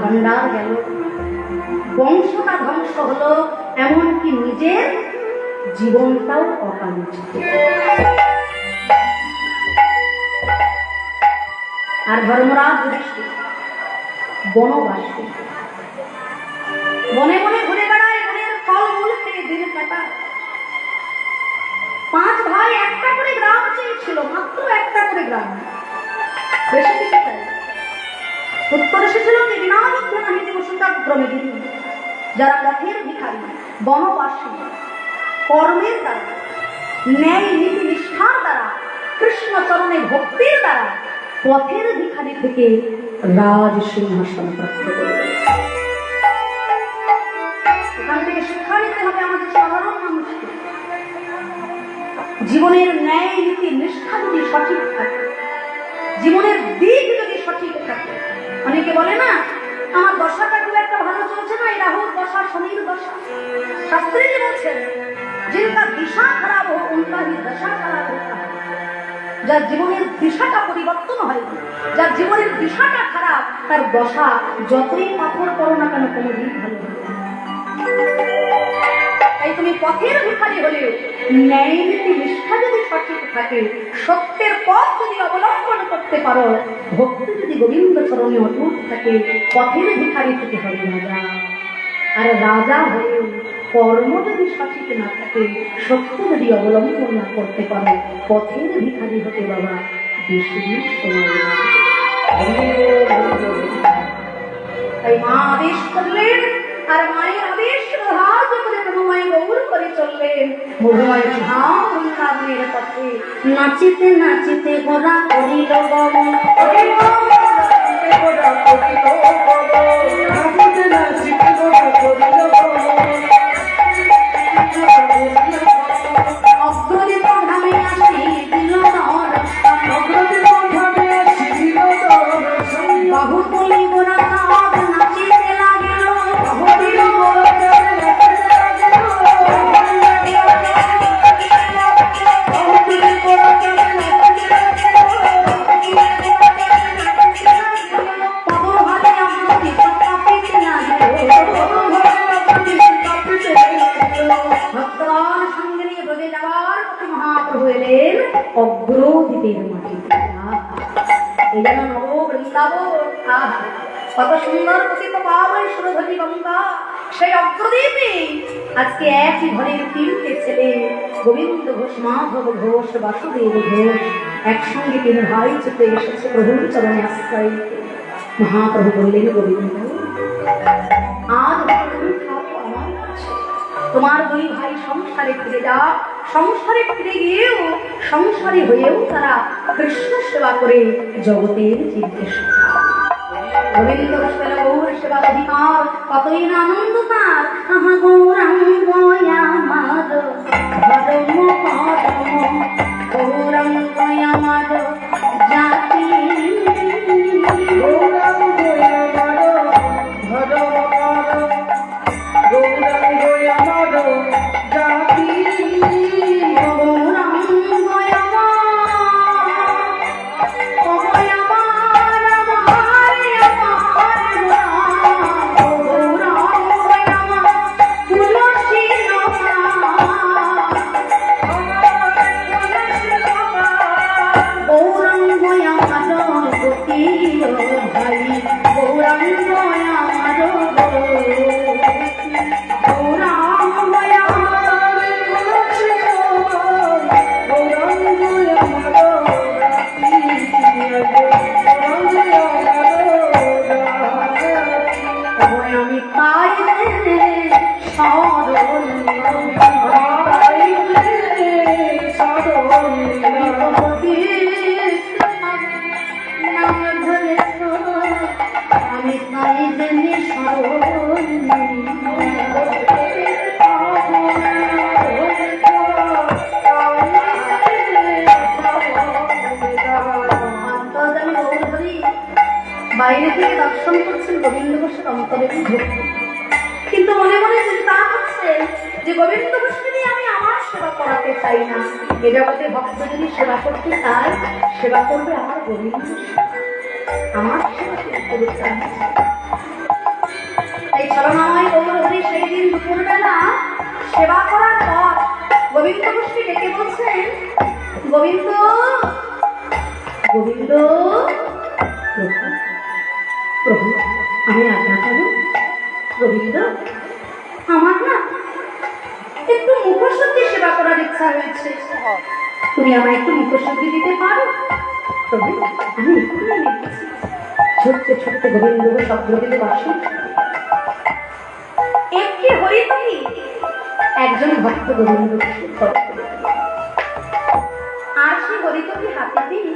ভান্ডার গেল, বংশটা ধ্বংস হলো, এমনকি নিজের জীবনটাও অকাঞ্চিত। আর ধর্মরাজ যুধিষ্ঠির বনবাসী, বনে বনে ঘুরে বেড়ায়, বনের ফলমূল খেয়ে দিন কাটায়। 5 ভাই একটা করে গ্রাম চেয়েছিল, মাত্র একটা করে গ্রাম, বেশি কিছু চাই। উত্তর এসেছিল কি বিনামধ্যে নাহিতে বসুতা ক্রমে দিন। যারা পথের ভিখারি, বনবাসী, কর্মের দ্বারা, ন্যায় নীতি নিষ্ঠার দ্বারা, কৃষ্ণ চরণে ভক্তির দ্বারা পথের ভিখারি থেকে রাজ সিংহাসন প্রাপ্ত করবে। এখান থেকে শিক্ষা নিতে হবে আমাদের সাধারণ মানুষকে। জীবনের ন্যায় নীতি নিষ্ঠা যদি সঠিক থাকে, জীবনের দিক যদি সঠিক থাকে, অনেকে বলে না আমার দশাটা খুব একটা ভালো চলছে না, এই রাহুর দশা, শনির দশা। শাস্ত্রে যে বলছেন जिनका दिशा खराब हो उनका ही दशा खराब होता है। যার জীবনের দিশাটা পরিবর্তন হয়, যার জীবনের দিশাটা খারাপ, তার দশা যতই পাথর করো না কেন কোনোদিন ভালো হবে। তাই তুমি পথের ভিখারি হলেও ন্যায় নীতি নিষ্ঠা যদি সঠিক থাকে, সত্যের পথ যদি অবলম্বন করতে পারো, ভক্তি যদি গোবিন্দ চরণে অটুট থাকে, পথের ভিখারি থেকে হবে রাজা। আর রাজা হয়ে কর্ম যদি সঠিক না থাকে, সত্য যদি অবলম্বন না করতে পারো, পথের ভিখারি হতে বাবা বেশি সময় লাগে। তাই মা আদেশ করলেন, আর মায়ের আদেশ ধার্য করে ব্রহ্মময় গৌর করে চললেন মধুময় ধাম বৃন্দাবনের পথে। নাচিতে নাচিতে গোরা করিল গমন, নাচিতে নাচিতে গোরা করিল গমন। অগ্রদীপ ধামে আসি দিল দর্শন, অগ্রদীপ ধামে আসি দিল দর্শন। বাহুবলী গোরা চাঁদ নাচিতে লাগিল, বাহুবলী গোরা চাঁদ নাচিতে লাগিল, বাহুবলী গোরা চাঁদ নাচিতে লাগিল। পদভারে অগ্রদীপ কাঁপিতে লাগিল, পদভারে অগ্রদীপ কাঁপিতে লাগিল। ভক্তগণ সঙ্গে নিয়ে ব্রজে যাওয়ার পথে মহাপ্রভু এলেন অগ্রদীপের মাটিতে। এই যেন নব বৃন্দাবন, কত সুন্দর পতিত পাবন সুরধনী গঙ্গা। সেই অগ্রদীপে আজকে একই ঘরের 3টে ছেলে, গোবিন্দ ঘোষ, মাধব ঘোষ, বাসুদেব ঘোষ, একসঙ্গে 3 ভাই চেপে এসেছে প্রভুর চরণে আশ্রয়। মহাপ্রভু বললেন, গোবিন্দ আজ তুমি থাকো আমার কাছে, তোমার 2 ভাই সংসারে ফিরে যা। সংসারে ফিরে গিয়েও, সংসারী হয়েও তারা কৃষ্ণ সেবা করে জগতের জীবকে শেখায়। গোবিন্দ ঘোষ পেল গৌর সেবার অধিকার, কতই না আনন্দ তার। আহা গৌরাঙ্গ আমার ধর্ম করম, গৌরাঙ্গ আমার জাতি, গৌরাঙ্গ আমার ধর্ম করম, গৌরাঙ্গ আমার জাতি, গৌরাঙ্গ বাইরে থেকে দর্শন করছেন গোবিন্দ ঘোষের অন্তরে ভক্তি, কিন্তু মনে মনে চিন্তা করছেন যে গোবিন্দ ঘোষকে দিয়ে আমি আমার সেবা করাতে চাই না। এ জগতে ভক্ত যদি সেবা করতে চায়, সেবা করবে আমার গোবিন্দ, আমার সেবা করতে চায়। গোবিন্দ গোবিন্দ। প্রভু প্রভু আমি আজ্ঞা করো। গোবিন্দ আমার না একটু মুখশুদ্ধি সেবা করার ইচ্ছা হয়েছে, তুমি আমায় একটু মুখশুদ্ধি দিতে পারো? প্রভু আমি এক্ষুনি লিখছি। ছোট্ট ছোট্ট গোবিন্দ শব্দ দিতে বাসি একটি হরিতকি একজন ভক্ত গোবিন্দ আর সেই হরিতকি হাতে দিয়ে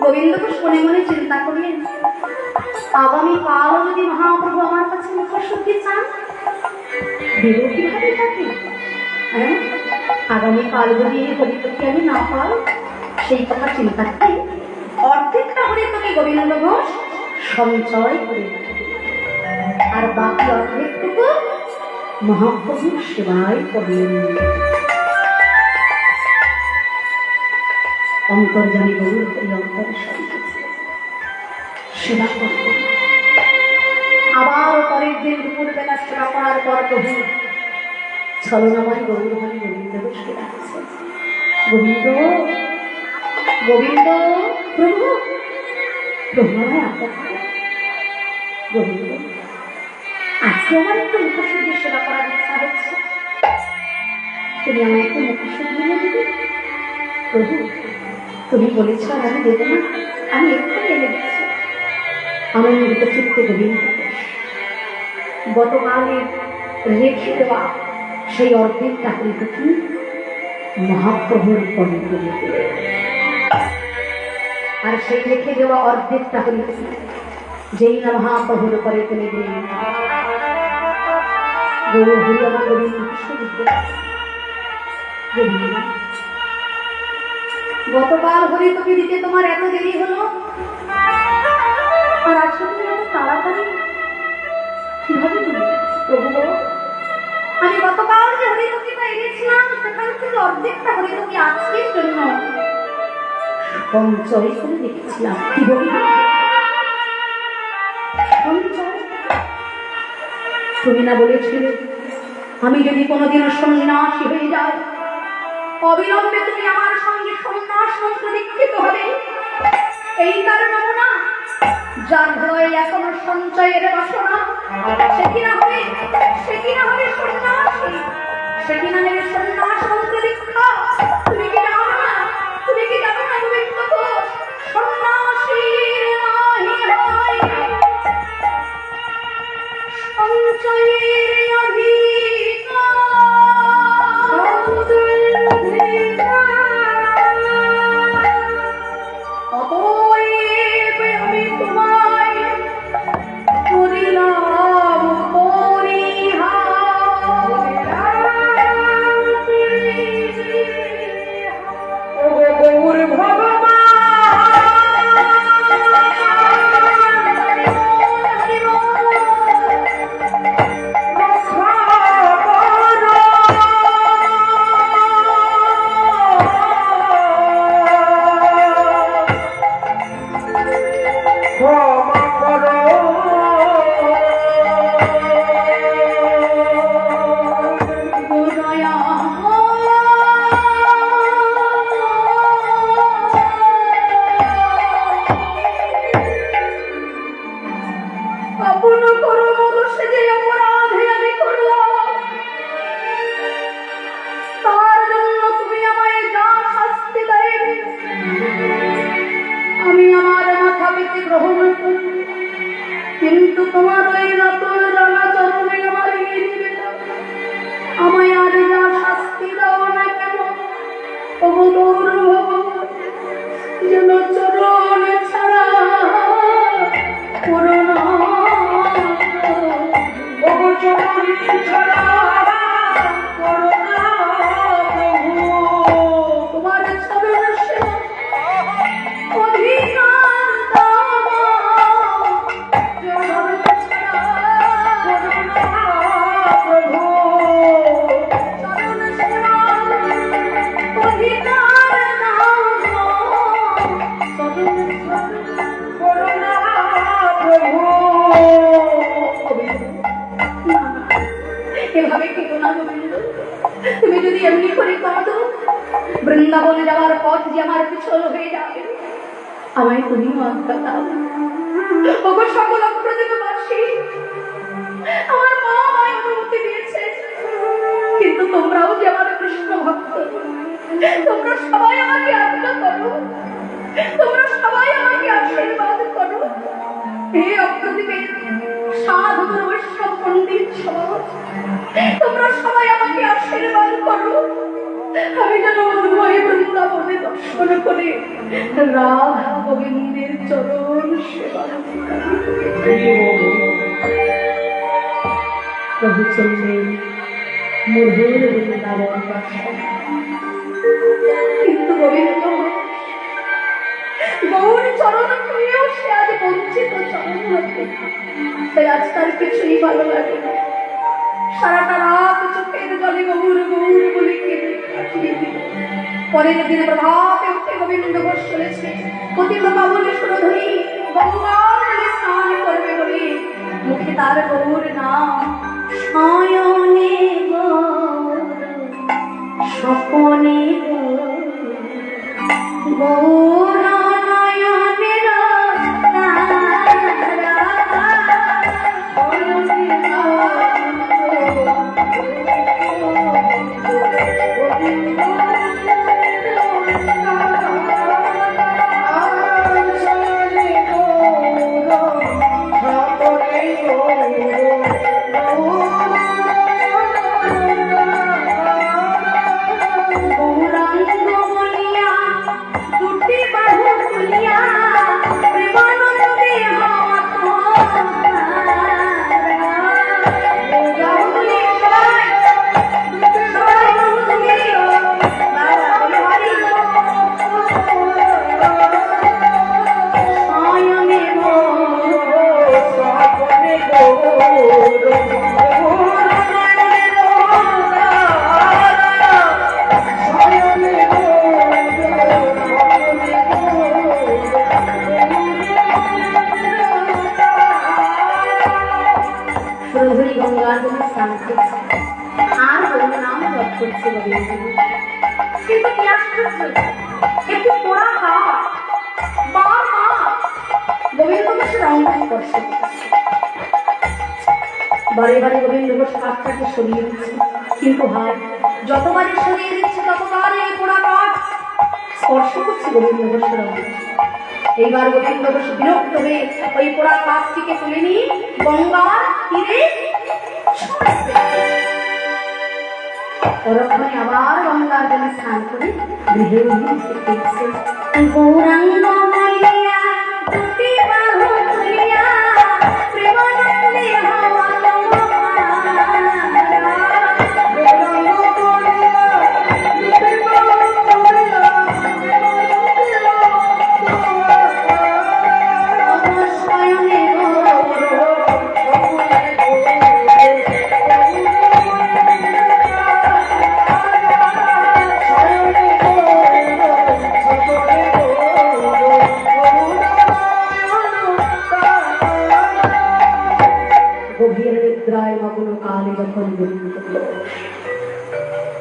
গোবিন্দকে মনে মনে চিন্তা করলেন, আগামী কালও যদি মহাপ্রভু আমার কাছে মুখশুদ্ধি চান দেব কিভাবে থাকি? হ্যাঁ, আগামী কাল যদি এই হরিতকি আমি না পাই, সেই কথা চিন্তা করে অর্ধেকটা হরিতকি গোবিন্দ ঘোষ সঞ্চয় করে আর বাকি অর্ধেকটুকু মহাপ্রভুর সেবায় করলেন। অন্তর্জামী গৌর হরি অন্তরে সেবা করতেন। আবার পরের দিন দুপুরবেলা সেবা করার পর প্রভু ছলনাময় গৌর হরি গোবিন্দকে সেবা করছেন। গোবিন্দ গোবিন্দ প্রভু প্রভু গোবিন্দ আজকে আমার একটু মুখশুদ্ধির সেবা করার ইচ্ছা হচ্ছে, তুমি আমার একটু মুখশুদ্ধি এনে দিবে? প্রভু তুমি বলেছ আর আমি দেব না, আমি এক্ষুনি এনে দিচ্ছি। আনন্দিত চিত্তে গোবিন্দ গতকালে রেখে দেওয়া সেই অর্ধেক চাকরিটুকু মহাপ্রভুর পদে তুলে দিলেন। আর সেই রেখে দেওয়া অর্ধেক চাকরিটুকু যেই না মহাপ্রভুর পরে তুলে দিলেন, গৌর হরি আমার গোবিন্দ গতকাল হরিতকি দিতে তোমার এত দেরি হলো, আর আজকে তুমি এত তাড়াতাড়ি কিভাবে দিলে? প্রভু আমি গতকাল যে হরিতকিটা এনেছিলাম সেখান থেকে অর্ধেকটা হরিতকি আজকের জন্য সঞ্চয় করে রেখেছিলাম। কি বলি তুমি না বলেছিলে আমি যদি কোনোদিনও সন্ন্যাসী হয়ে যাই অবিলম্বে তুমি আমার সঙ্গে সন্ন্যাস মন্ত্র দীক্ষিত হবে? এই তার নমুনা, যার হৃদয়ে এখনো সঞ্চয়ের বাসনা, সে কিনা হবে সন্ন্যাসী, সে কিনা নেবে সন্ন্যাস মন্ত্র দীক্ষা। তুমি কি জানো না? তুমি কি জানো না গোবিন্দ ঘোষ সন্ন্যাসীর নাহি হয় সঞ্চয়ের অধিকার। অতএব আমি তোমায় করিলাম কিন্তু তোমার ওই নতুন রাঙা চরণে আমার আমায় আর যা শাস্তি দাও না কেন যেন চরণ ছাড়া করোনা চরণ ছাড়া করোনা তোমার চরণ এভাবে কেউ না গোবিন্দ, তুমি যদি এমনি করে কাঁদো বৃন্দাবনে যাওয়ার পথ যে আমার পিছল হয়ে যাবে, আমায় তুমি আজ্ঞা দাও। ওগো সকল অপ্রতিমবাসী, আমার মা আমায় অনুমতি দিয়েছে, কিন্তু তোমরাও যে আমার কৃষ্ণ ভক্ত, তোমরা সবাই আমাকে আজ্ঞা করো, তোমরা সবাই আমাকে আশীর্বাদ করো। হে অপ্রতিমের সাধু বৈষ্ণব পণ্ডিত সমাজ, তোমরা সবাই আমাকে আশীর্বাদ করো। আমি যেন উভয় বৃন্দাবনে দর্শন করে রাধা গোবিন্দের চরণ সেবা প্রভু চললেন মধুর বৃন্দাবন বাসায়। কিন্তু গোবিন্দ গৌর চরণ পেয়েও সে আজ বঞ্চিত চরণ হতে, তাই আজ তার কিছুই ভালো লাগে না। সারাটা রাত চোখের জলে গৌর গৌর বলে কেঁদে কাটিয়ে দিল। পরের দিন প্রভাতে উঠে গোবিন্দ ঘোষ চলেছে পতিব্রতা বলে সুরধনী গঙ্গা জলে স্নান করবে বলে মুখে তার গৌর নাম। শয়নে গৌর স্বপনে গৌর নয়নের বারে বারে গোবিন্দ ঘোষ কাঠটাকে সরিয়ে দিচ্ছে, কিন্তু ভাই যতবারই সরিয়ে দিচ্ছে ততবারই এই পোড়া কাঠ স্পর্শ করছে গোবিন্দ ঘোষের অঙ্গে। এইবার গোবিন্দ ঘোষ বিরক্ত হয়ে ওই পোড়া কাঠটিকে তুলে নিয়ে গঙ্গার তীরে পরক্ষণে আবার গঙ্গার জলে স্নান করে গৃহে ফিরছে। গৌরাঙ্গ মাইয়া দুটি বাহু তুলিয়া প্রেমানন্দে হওয়া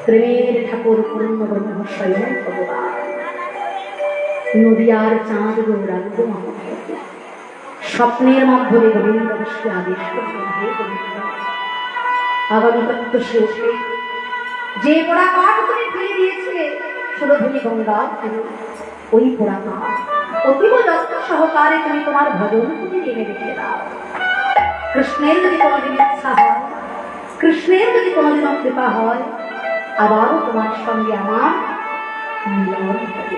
প্রেমের ঠাকুর পূর্ণ ব্রহ্ম স্বয়ং ভগবান নদিয়ার চাঁদ গৌরাঙ্গ স্বপ্নের মাধ্যমে গোবিন্দ ঘোষকে আদেশ করলেন, হে গোবিন্দ, আগামী প্রত্যুষে উঠে যে পোড়া কাঠ তুমি ফেলে দিয়েছিলে সুরধনী গঙ্গা, ওই পোড়া কাঠ অতীব যত্ন সহকারে তুমি তোমার ভজন তুমি নেমে রেখে দাও। কৃষ্ণের যদি কোনোদিন ইচ্ছা হয়, কৃষ্ণের যদি কোনোদিন কৃপা হয়, আবারও তোমার সঙ্গে আমার মিলন হবে।